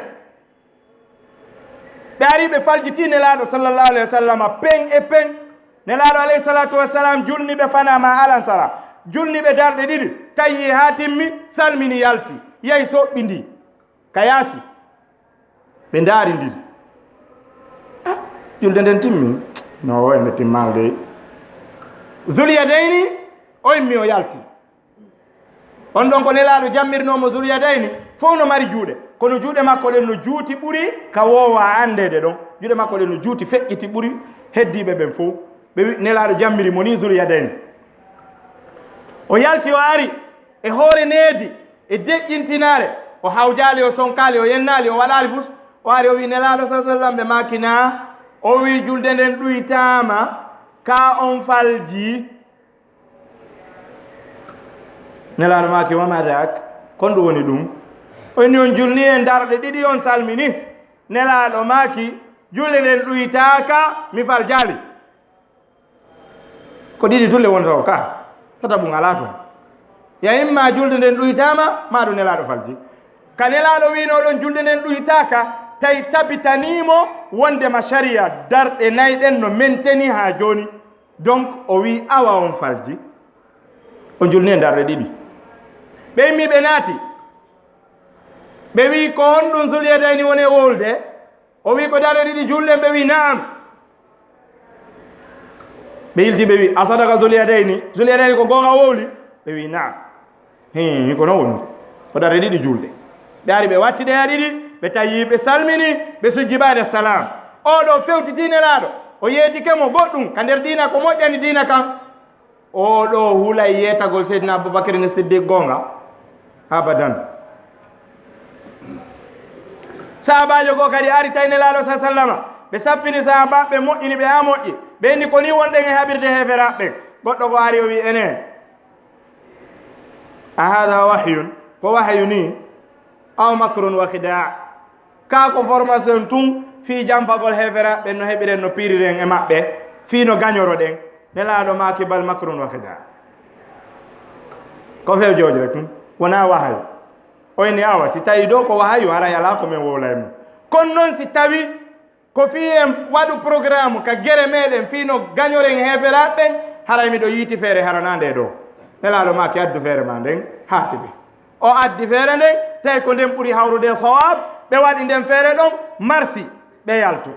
ɓe ari ɓe faljiti nelaɗo sallllahu alayhi wa sallam pen e pen nelaɗo alayhi salatu wassalam julniɓe fanama alansara julniɓe darɗe ɗiɗi tawi ha timmi salmini yalti yehi soɓɓi ndi ka yaasi ɓe ndaari ndiri julde nden timmi no ende timmal de zuliyadayni o immi o yalti on ɗon ko nelaɗo jammirnomo zuliyadayni fof no mari juuɗe kono juuɗe makko ɗen no juuti ɓuri ka wowa andede ɗon juuɗe makko ɗen no juuti feƴƴiti ɓuri heddiɓe ɓen fof ɓe nelaɗo jammiri mo ni zuliyadayni o yalti o ari e hoore needi e deƴƴintinare o hawjali o sonkali o yennali o waɗali fus o ari o wi nelaɗo sa sallam ɓe makina o wi julde nden ɗuytama ka on falji nelaɗo maki wamadak kon ɗum woni ɗum oni on julni en darɗe ɗiɗi on salmini nelaɗo maki julde nden ɗuytaka mi fal jali ko ɗiɗi tulle wonta o ka tata ɓum ala toon ya imma julde nden ɗuytama maɗo nelaɗo falji ka nelaɗo wino ɗon julde nden ɗuytaka tawi tabitanimo wondema sharia darɗe nayi ɗen no menteni ha joni donc o wi awa on falji o julni e darɗe ɗiɗi ɓe immi ɓe naati ɓe wi ko honɗum zuliyadayni woni wolde o wi ko darɗe ɗiɗi julɗen ɓe wi naam ɓe yilti ɓe wi a sadaka zuliyadayni ko gonga wowli ɓe wi naam ko non woni ko darɗe ɗiɗi julɗe ɓe ari ɓe watti ɗe ha ɗiɗi ɓe tawi ɓe salmini ɓe sujji bade salam oɗo fewtitinelaɗo o yeetikemo goɗɗum ka nder dina ko moƴƴani dina kan oɗo hulay yeetagol seydina aboubacry ne siddiq gonga abadan sahabajo go kadi ari tawi nelaɗo sa sallama ɓe sappini sahabaɓe moƴƴini ɓe ha moƴƴi ɓe ni ko ni wonɗen e haɓirde heferaɓɓe goɗɗo go ari o wi enen a hada wahyun ko wahyu ni aw macron wa khida ka ko formation tun fi jamfagol heferaɓe no heɓiren no piriren e maɓɓe fi no gagnoro ɗen nelaɗo maki bal macron wa khida ko few joji rek wona wahayu oyni awa si tawi ɗo ko wahayu haray ala ko min wowlay mum kono noon si tawi ko fi en waɗu programme ka guere meɗen fi no gagnoren heferaɓe haray miɗo yiiti feere haranande ɗo nelaɗo maki addu feere ma nden hattiɓe o addi feere nden tawi ko nden ɓuuri hawrude sawab ɓe waɗi nden feere ɗon marsi ɓe yalto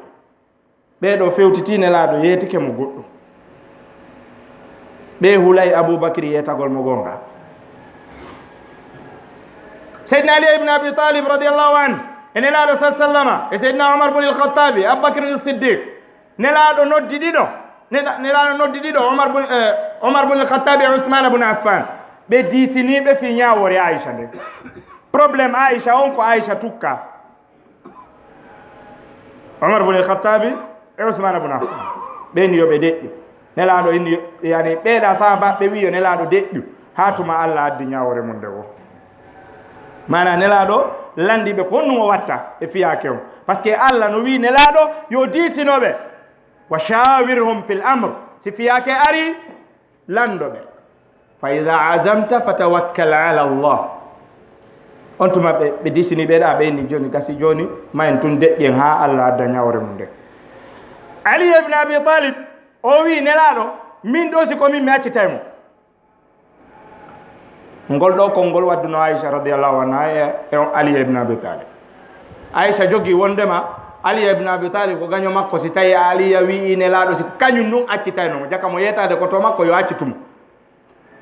ɓeɗo fewtiti nelaɗo yeetike mo goɗɗum ɓe hulay aboubacry yeetagol mo gonga seydna ali ibne abi talib radiallahu an e nelaɗo sa sallama e seydna omar bun ilkhattabi aboubacry siddiq nelaɗo noddi ɗiɗo nelaɗo noddi ɗiɗo omar bun ilkhattabi e ousmane bun affan ɓe diisiniɓe fi ñawore aicha nde probléme aicha on ko aicha tukka omar bun ilkhattabi e ousmane bun affan ɓeni yoɓe deƴƴi nelaɗo inni yani ɓeeɗa sahabaɓe wi yo nelaɗo deƴƴu ha tuma allah addi ñawore mum nde o mana nelaɗo landiɓe ko honɗum o watta e fiyake on par ce que allah no wi nelaɗo yo diisinoɓe wa shawirhum fil amre si fiyake ari landoɓe fa ida azamta fatawakkal ala llah on tuma ɓe disini ɓeɗa ɓeyni joni gasi joni ma en tun deƴƴen ha allah adda ñawre mum nde ali ibne abi talib o wi nelaɗo min ɗo si komin mi accitaymo ngol ɗo konngol wadduno aicha radiallahu anha e ali ibne abi talib aicha jogui wondema ali ibne abi talib ko gaño makko si tawi aliya wi nelaɗo si kañum ɗum accitaynomo jaka mo yetade ko to makko yo accitumo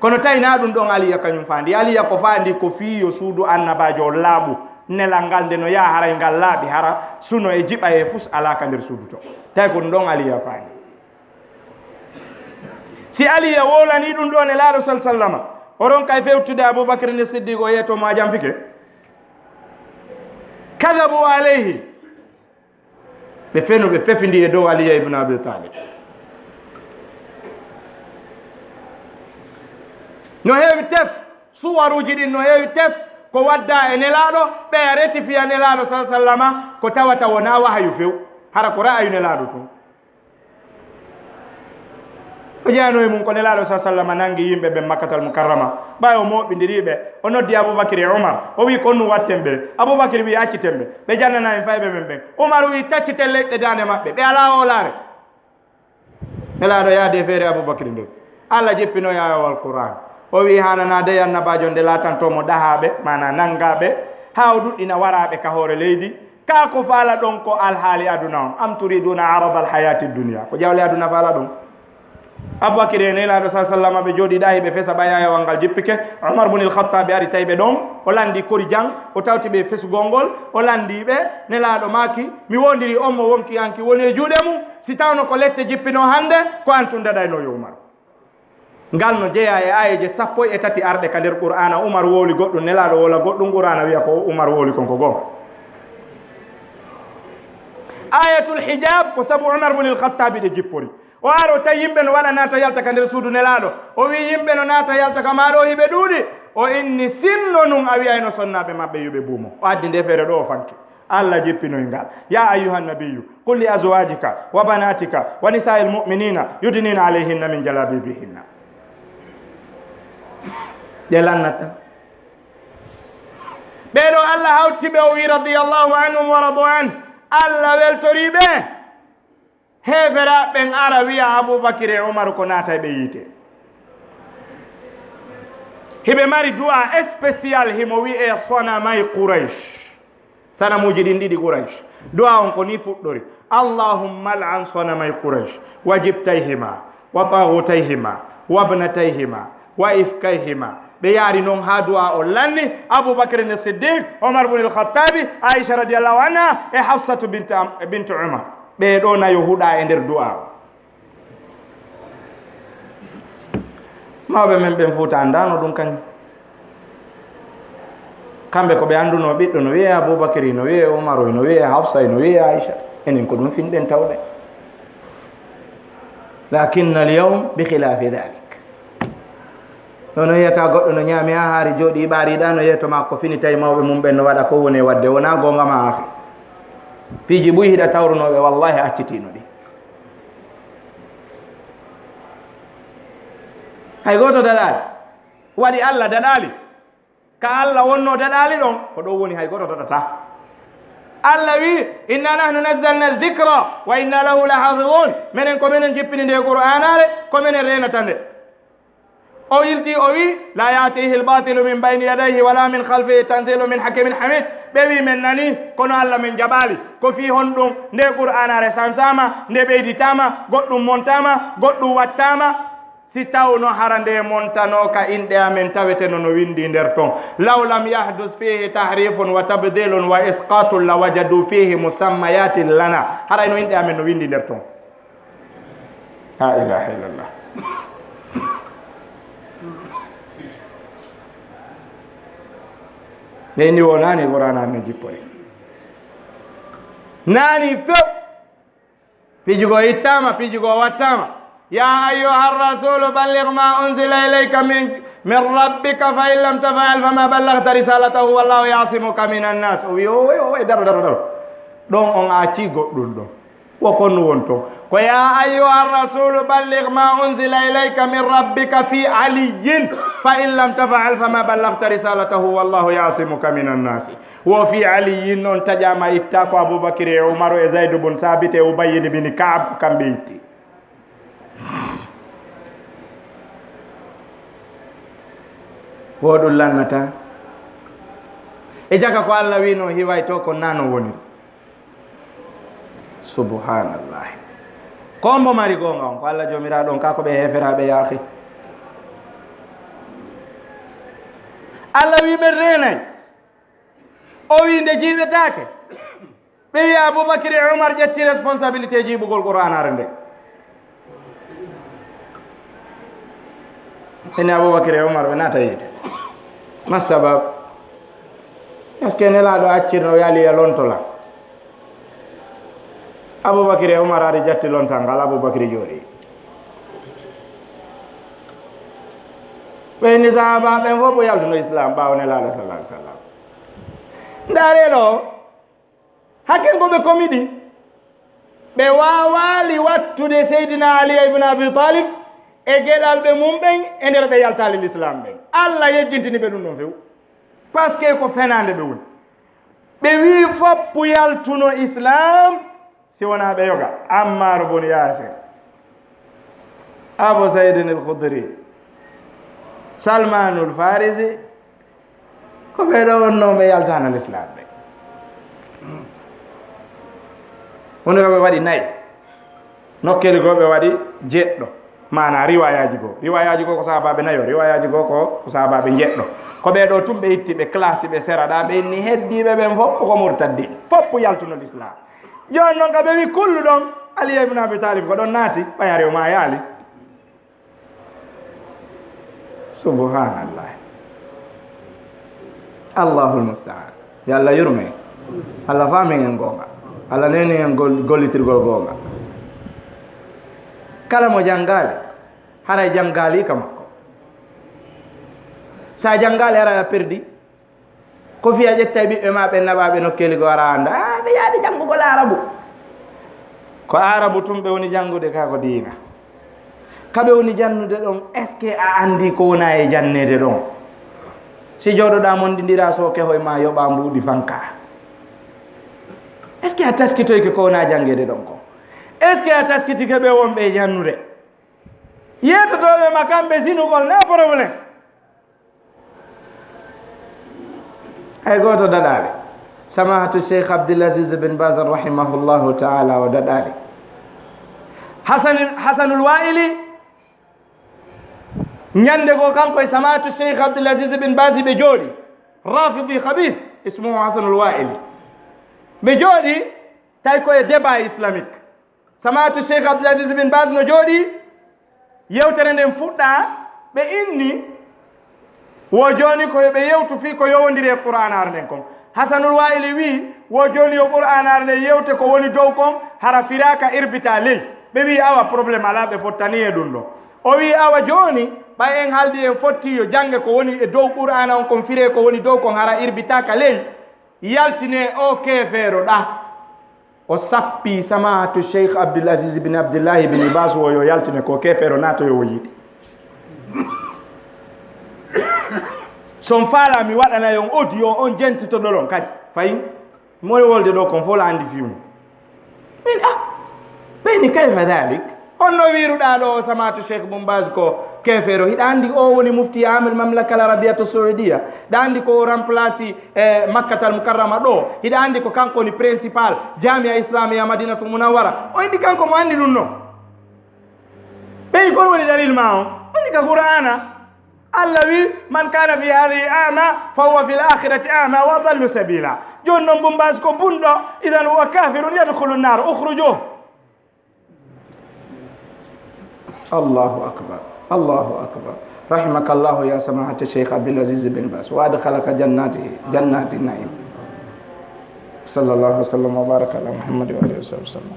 kono tawi na ɗum ɗon aliya kañum fandi aliya ko fandi ko fiyo suudu annabajo laaɓu nelal ngal nde no yaha haray ngal laaɓi hara suno e jiɓa e fus alaka nder suudu to tawi ko ɗum ɗon aliya fandi si aliya wolani ɗum ɗo nelaɗo sal sallama oɗon kay fewtude aboubacry ne siddiq o yeytomo ajam fike kadabu alayhi ɓe feno ɓe fefindi e dow aliya ibne abi talib no heewi tef suwaruji ɗin no heewi tef ko wadda e nelaɗo ɓe retifiya nelaɗo sa sallama ko tawata wona wahayu few hara ko ra'ayu nelaɗo tun o jeyano e mum ko nelaɗo sa sallam nangi yimɓe ɓe makkatal mukarrama ɓawi o moɓidiriɓe o noddi aboubacry e oumar o wi ko onnu watten ɓe aboubacry wi acciten ɓe ɓe jannana en fayɓe men ɓen oumar wi tacciten leƴɗe dande maɓɓe ɓe ala o laare nelaɗo yaade feere aboubacry nde allah jeppino yayowal qouran o wi hanana de annabajo nde latantomo ɗahaɓe mana nangaɓe ha o ɗuɗɗina waraɓe ka hoore leydi ka ko faala ɗon ko alhaali aduna on am turiduna arada alhayati dunia ko jawle aduna faala ɗum aboubacry e nelaɗo sa sallam ɓe jooɗiɗa hiɓe fesa ɓayayowal ngal jippike omar bnil khattabi ari tawi ɓe ɗon o landi kori jang o tawti ɓe fesugol ngol o landiɓe nelaɗo maki mi wondiri on mo wonki hanki woni e juuɗe mum si tawno ko lette jippino hande ko an tun daɗaynoyo umar ngal no jeeya e ayeje 13 arɗe ka nder qur'ana umar wooli goɗɗum nelaɗo wola goɗɗum qur'ana wiya ko umar wooli konko gom ayatul hijab ko sabu umar bnil khattabi ɗe jippori o aro tawi yimɓe no waɗa naata yalta ka nder suudu nelaɗo o wi yimɓe no naata yalta ka maɗo hiɓe ɗuuɗi o inni sinno nun a wiyayno sonnaɓe maɓɓe yuɓe buumo o addi nde feere ɗo o fanki allah jippinoy ngal ya ayuha nabiyu qul li azwajika wa banatika wa nisai lmuminina yudnina alayhinna min jalabibihinna ƴe lannata ɓeɗo allah hawtiɓe o wi radiallahu anhum wa radu an allah weltoriɓe hefera ɓen ara wiya aboubacry e oumar ko naata ɓe yiite hiɓe mari du'a spécial himo wi e sonamay qouraish sanamuji ɗin ɗiɗi qouraish du'a on ko ni fuɗɗori allahumma al'an sonamay qouraish wa jibtayhima wa tagutayhima wa bnatayhima wa ifkayhima ɓe yaari noon ha du'a o lanni aboubacry ne siddiq omar bnil khattabi aicha radiallahu anha e hafsatu binte umar ɓe ɗo nayo huuɗa e nder du'a o mawɓe men ɓen fuuta andano ɗum kañum kamɓe ko ɓe annduno ɓiɗɗo no wiye aboubacry no wiye omar no wiye hafsa no wiye aicha enen ko ɗum finɗen tawɗen lakinna al yawm bi khilafi dhalik nono yiyata goɗɗo no ñaami ha haari jooɗi ɓaariɗa no yeeto ma ko fini tawi mawɓe mum ɓen no waɗa ko woni wadde wona gonga ma ahi piiji ɓuyi hiɗa tawrunoɓe wallahi accitino ɗi hay goto daɗali waɗi allah daɗali ka allah wonno daɗali ɗon ko ɗo woni hay goto daɗata allah wi inna nahnu nazzalna aldicra wa inna lahu la hafidun minen ko minen jippini nde qur'anare ko minen renata nde o yilti o wi la yatihi albatilu min bayni yadayhi wala min khalfihi tanzilu min hakimin hamid ɓe wi men nani kono allah men jaɓali ko fi hon ɗum nde qur'anare sansama nde ɓeyditama goɗɗum montama goɗɗum wattama si tawno hara nde montano ka inɗe amen taweteno no windi nder ton law lam yahdus fihi tahrifun wa tabdilun wa isqatun la wajadu fihi musammayatin lana harayno inɗe amen no windi nder ton la ilaha illallah ɓe ndi o naani qur'ana no jippori naani few pijugo ittama pijugo wattama ya ayuha rasulu balligh ma unzila ilayka min rabbika fa in lam tafal fama ballagta risalatahu wallahu yasimuka min annas o wi o daro ɗon on acci goɗɗum ɗon wokonno won toon ko ya ayuha rasulu balligh ma unzila ilayka min rabbika fi aliyin fa in lam tafal fama ballagta risalatahu wallahu yasimuka min annasi wo fi aliyin noon taƴama itta ko aboubacry e oumaru e zaydou bun sabit e ubayyin bini kaab kamɓe itti wo ɗum lannata e jaka ko allah wino hiway to ko nano woni subhanallahi kombo mari gonga on ko allah jomiraɗo on kako ɓe heferaɓe yaahi allah wi ɓe renay o wi nde jiiɓetake ɓe wi aboubacry e oumar ƴetti responsabilité jiiɓugol qur'anare nde ene aboubacry e oumar ɓe naata yiide ma sabab est ce que nelaɗo accirno yaali a lontola aboubacry e oumar ari jatti lontal ngal aboubacry jooɗi ɓeyni sahaba ɓen fof ɓo yaltuno islam ɓawo nelaɗo sallah alih sallam ndareɗo hakken ko ɓe komiɗi ɓe wawali wattude seydina ali ibne abi talib e geɗalɓe mum ɓen e nder ɓe yaltali l'islam ɓen Allah yejjintini ɓe ɗum ɗon few par ce que ko fenande ɓe woni ɓe wi foppu yaltuno islam si wona ɓe yoga Ammar bun Yasir, Abu Saydin al-Khudri, Salmanul Farisi ko ɓeɗo wonno ɓe yaltano l'islam ɓe woni ko ɓe waɗi nayi nokkeli goo ɓe waɗi jeɗɗo mana riwayaji goo ko sahabaɓe nayo riwayaji goo ko sahabaɓe jeɗɗo ko ɓeɗo tum ɓe itti ɓe classe ɓe seraɗa ɓe inni heddiɓe ɓen fof ko murtaddi foppu yaltuno l'islam joni noon ka ɓe wi kullu ɗon Ali ibn Abi Talib ko ɗon naati ɓayare o ma yaali subhanallah Allahul musta'an yo Allah yurme Allah famin en gonga Allah neni en gollitirgol gonga kala mo jangali haray jangali ka makko sa jangali hara perdi ko fiya ƴettay ɓiɓɓe ma ɓe naɓaɓe nokkeli go ara anda ɓe yaadi jangugol arabu ko arabu tum ɓe woni jangude ka ko diina kaɓe woni jannude ɗon est ce que a andi ko wona e jannede ɗon si jooɗoɗa mondidira so kehoye ma yoɓa mbuuɗi fanka est ce que a taskitoyke ko wona jangede ɗon ko est ce que a taskitike ɓe wonɓe jannude yettotoɓe ma kamɓe sinugol na probléme hay goto daɗaɓe samahatu cheikh Abdoulaziz bin Baz rahimahullahu taala o daɗaɗe Hasanul Wa'ili ñande go kanko e samahatu cheikh Abdoulaziz bin Baz ɓe jooɗi rafidi khabith ismuhu Hasanul Wa'ili ɓe jooɗi tawi koye débat islamique samahatu cheikh Abdoulaziz bin Baz no jooɗi yewtere nden fuɗɗa ɓe inni wo joni koyo ɓe yewtu fi ko yowodiri e qur'anare nden kon Hasanul Wa'ili wi wo joni yo qur'anare nde yewte ko woni dow kon hara firaka irbita ley ɓe wi awa probléme ala ɓe fottani e ɗum ɗo o wi awa joni ɓay en haaldi en fotti yo jange ko woni e dow qur'ana on kon fire ko woni dow kon hara irbitaka ley yaltine o kefeero ɗa o sappi samahatu cheikh Abdoulaziz bin Abdillahi bin Bas wo yo yaltine ko kefeero natoyo wo yiɗi son faala mi waɗana yon audio on jentitoɗo ɗon kadi fayi moye wolde ɗo kon fof la andi fimu min ɓeyni kayfa dalik on no wiruɗa ɗo samatu cheikh Bombaz ko kefeero hiɗa andi o woni mufti amel mamlaka al arabiyatu saudia ɗa andi ko remplaci makkatal mukarrama ɗo hiɗa andi ko kanko woni principal jamia islamia madinatu munawwara o indi kanko mo andi ɗum noon ɓeyni kon woni dalil ma on onni ka qur'ana Allah wi man kana fi hadihi ama fa huwa fi l-akhirati ama wa dallu sabila joni noon Bombaz ko bunɗo idan huwa kafirun yadkhulu nar ukhrujuh Allahu akbar Allahu akbar rahimaka Allahu ya samahata Cheikh Abdoulaziz bin Baz wa adkhalaka jannati naim sallallahu sallam wa baraka ala Muhammad wa alihi wa sallam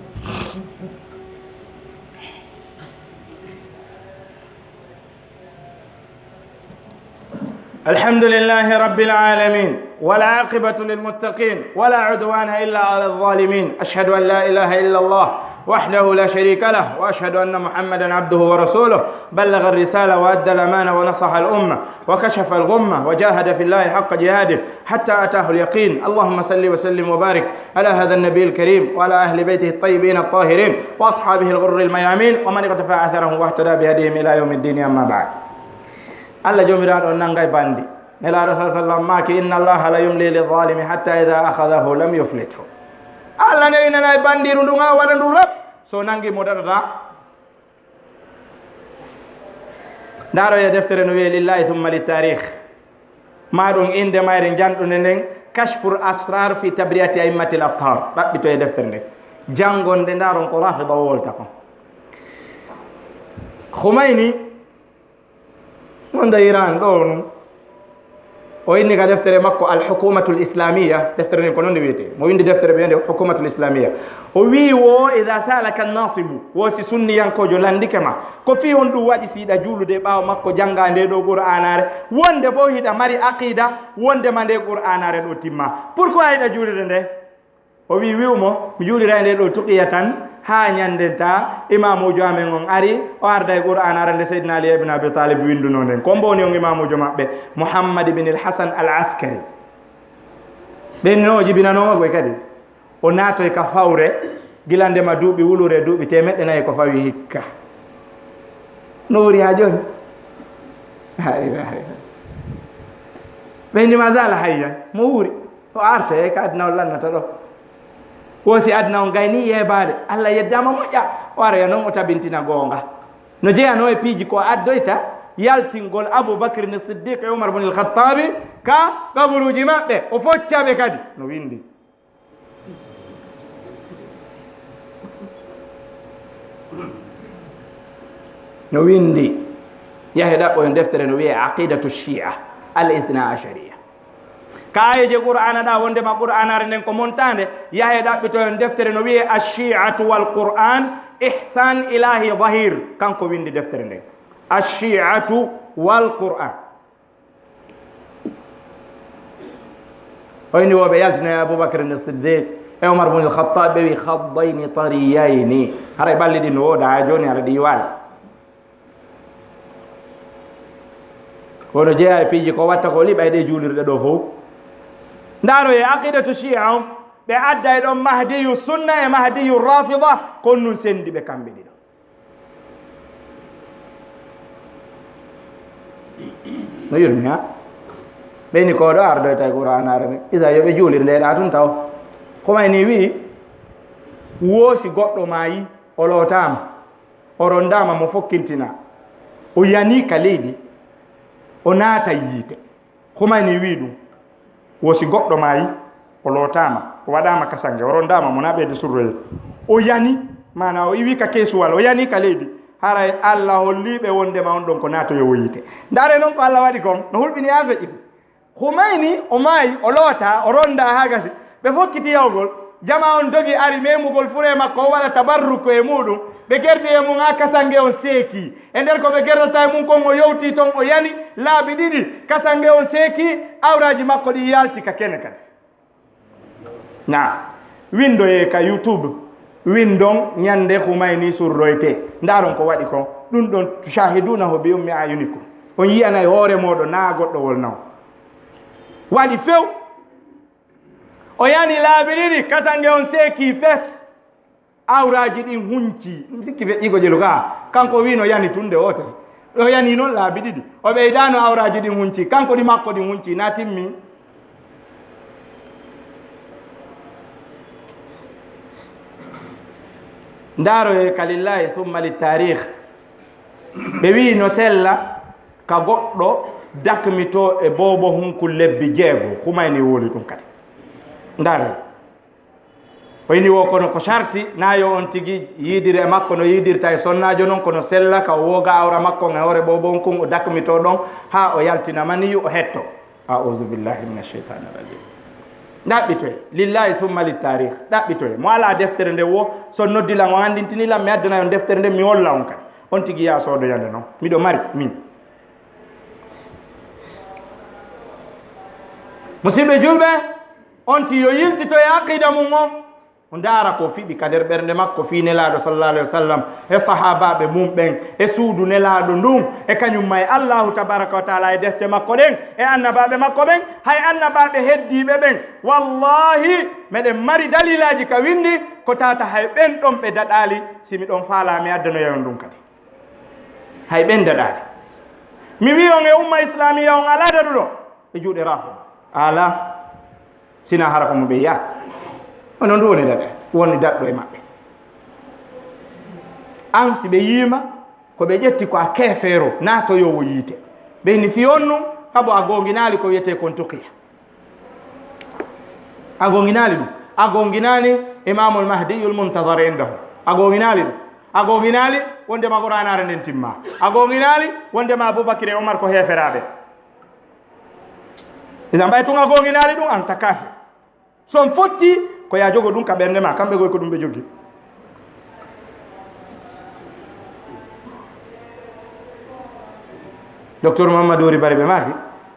الحمد لله رب العالمين والعاقبة للمتقين ولا عدوان إلا على الظالمين أشهد أن لا إله إلا الله وحده لا شريك له وأشهد أن محمدا عبده ورسوله بلغ الرسالة وأدى الأمانة ونصح الأمة وكشف الغمة وجاهد في الله حق جهاده حتى أتاه اليقين اللهم صل وسلم وبارك على هذا النبي الكريم وعلى أهل بيته الطيبين الطاهرين وأصحابه الغر الميامين ومن اقتفى أثرهم واهتدى بهديهم إلى يوم الدين أما بعد Allah jomiraɗo nangay bandi nelaɗo sa sallam maki inna allaha la yumli lidhalimi hatta ida akhadahu lam yuflithu Allah ne inanay bandiru ndunga waɗa ndu rap so nangi mo daɗata ndaro e deftere no wiye lillahi thumma litarikh maɗum inde mayre janɗude nden kashfur asrar fi tabriyati aimmati l abtar ɗaɓɓito e deftere nden jangonde ndaron ko rafida wolta kon Khomeini wonda Iran ɗo ɗum o inni ka deftere makko alhukumatul islamia deftere nden ko noon nde wiyete mo windi deftere ɓe wiyande hukumatul islamia o wi wo ida salaka nasibu wo si sunniyankojo landike ma ko fi on ɗum waɗi siɗa juulude ɓaawa makko jannga nde ɗo qur'anare wonde fof hiɗa mari aqida wondema nde qur'anare ɗo timma pourquoi hiɗa juulude nde o wi wiwmo mi juulira nde ɗo tuqiya tan ha nyandenta imamujo amen on ari o arda e qur'an arande sayyidina ali ibn abi talib winduno nden ko mboni on imamujo mabbe muhammad ibn al-hasan al-askari benno jibinano go kadi o nato e ka fawre gilande ma duubi wulure duubi temedde nayi ko fawi hikka no wori ha joni ɓeyni ma zala hayya mo wuri o arta e ka adna o lannata ɗo wosi adna o gayni yebaade allah yeddama moƴƴa o ara ya noon o tabintina goonga no jeyano e piiji ko addoyta yaltingol aboubacry ne siddique e oumar bne alkhattabi ka kabaruji maɓɓe o foccaɓe kadi no windi no windi yahe ɗaɓɓo e deftere no wiye aqidatu shia al ithna ashariya kayeje qur'ana ɗa wondema qur'anare nden ko montande yahe ɗaɓɓito en deftere no wiye ashiatu wal qur'an ihsan ilahi zahir kanko windi deftere nden ashiatu wal qur'an oyni woɓe yaltino e aboubacre ne siddiq e oumar bne alkhattab ɓe wi haddayni tariyayni haray ɓalli ɗi no wooda ha joni ara ɗi waali kono jeeya e piiji ko watta ko liɓa e ɗe juulirɗe ɗo fof ndaaro e aqidatu shia on ɓe adda e ɗon mahdiyu sunna e mahdiyu rafida kon nun sendi ɓe kamɓe ɗiɗo no yurmi ha ɓeyni ko ɗo ardoyta e qouranare me isa yoɓe juulir ndeɗa tun taw komayni wi woosi goɗɗo maayi o lootama o rondama mo fokkintina o yani ka leydi o naata yiite komayni wi ɗum wosi goɗɗo maayi o lootama o waɗama kasange o rondama mo naɓede surroye o yani mana o iwi ka keesuwal o yani ka leydi haray allah holliɓe wondema on ɗon ko naatoyowo yiite ndaare noon ko allah waɗi kon no hulɓini ha feƴƴiti humayni o maayi o loota o ronda ha gasi ɓe fokkiti yawgol jama on dogi ari memugol fure makko o waɗa tabarruku e muɗum ɓe gerdi e mum ha kasange on seeki e nder ko ɓe gerdata e mum kon o yowti toon o yani laabi ɗiɗi kasange on seeki awraji makko ɗi yalti ka kene kadi na windo e ka youtube windon ñande humayni surroyte ndaron ko waɗi kon ɗum ɗon shahidunahu bi ummi ayunikum on yiyana e hoore moɗo na goɗɗowol naw waɗi few o yani laabi ɗiɗi kasange on seeki fes awraji ɗin hunci ɗum sikki feƴƴigo jelu ka kanko wino yani tunde wote o yani noon laabi ɗiɗi o ɓeydano awraji ɗin hunci kanko ɗi makko ɗin hunci na timmi ndaaro e kalillahi summa li tarikh ɓe wi no sella ka goɗɗo dakmito e bobo hunku lebbi jeego humayni woli ɗum kadi ndaaro oyni wo kono ko sarti nayo on tigi yidire makko no yidirta e sonnajo noon kono sella ka woga awra makko e hoore bobo hunkun o dakmito ɗon ha o yaltina maniyu o hetto a'udhu billahi min asheytani rajim ɗaɓɓitoye lillahi summa li tarikh ɗaɓɓitoye mo ala deftere nde wo so noddilan o andintinilan mi addana on deftere nde mi holla on kadi on tigi ya soodoyande noon miɗo mari min musidɓe julɓe on ti yo yiltito e aqida mum on o ndaara ko fiɓi ka nder ɓernde makko fi nelaaɗo sallallah alih wa sallam e sahabaɓe mum ɓen e suudu nelaaɗo ndun e kañum ma e allahu tabaraka wa taala e defte makko ɗen e annabaɓe makko ɓen hay annabaɓe heddiɓe ɓen wallahi meɗen mari dalilaji ka windi ko tata hay ɓen ɗon ɓe daɗali simi ɗon faala mi addanoyayon ɗum kadi hay ɓen daɗali mi wi on e umma islamiya on ala daɗuɗo e juuɗe rafo ala sina hara ko mo ɓe yiya onon ndu woni daɗe woni daɗɗo e maɓɓe an si ɓe yiima ko ɓe ƴetti ko a keefeero naatoyowo yiite ɓeyni fi on num kabo a gonginali ko wiyete kon tukiya a gonginali ɗum a gonginani imamul mahdiyul muntadar indahu a gonginali ɗum a gonginali wondema qouranare nden timma a gonginali wondema aboubacry e omar ko heeferaɓe isa mbay tun a gonginali ɗum an takafe son fotti ko ya jogo ɗum ka ɓernde ma kamɓe goy ko ɗum ɓe jogi docteur mamadou ori bari ɓe maaki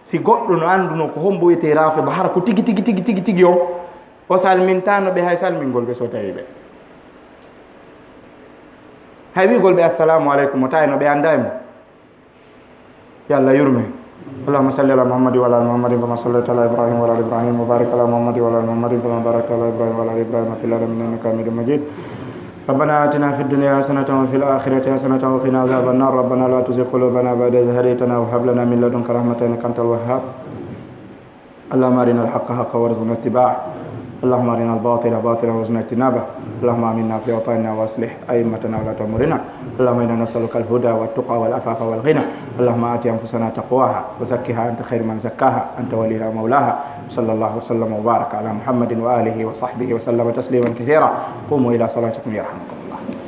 si goɗɗo no annduno ko hombo wiyete rafida hara ko tigi tigi tigi tigi tigi o salmintano ɓe hay salmingol ɓe so tawi ɓe hay wi gol be assalamu alaikum tayno be andaymo yalla yurme اللهم صل على محمد وعلى ال محمد كما صليت على ابراهيم وعلى ال ابراهيم وبارك على محمد وعلى ال محمد كما باركت على ابراهيم وعلى ال ابراهيم في العالمين انك حميد مجيد ربنا آتنا في الدنيا حسنة وفي الآخرة حسنة وقنا عذاب النار ربنا لا تزغ قلوبنا بعد إذ هديتنا وهب لنا من لدنك رحمة إنك أنت الوهاب اللهم أرنا الحق حقا وارزقنا اتباعه اللهم أرنا الباطل باطلا وارزقنا اجتنابه اللهم آمنا في أوطاننا وأصلح أئمتنا ولاة أمورنا اللهم إنا نسألك الهدى والتقى والعفاف والغنى اللهم آت أنفسنا تقواها وزكها أنت خير من زكاها أنت وليها ومولاها صلى الله وسلم وبارك على محمد وآله وصحبه وسلم تسليما كثيرا قوموا إلى صلاتكم يرحمكم الله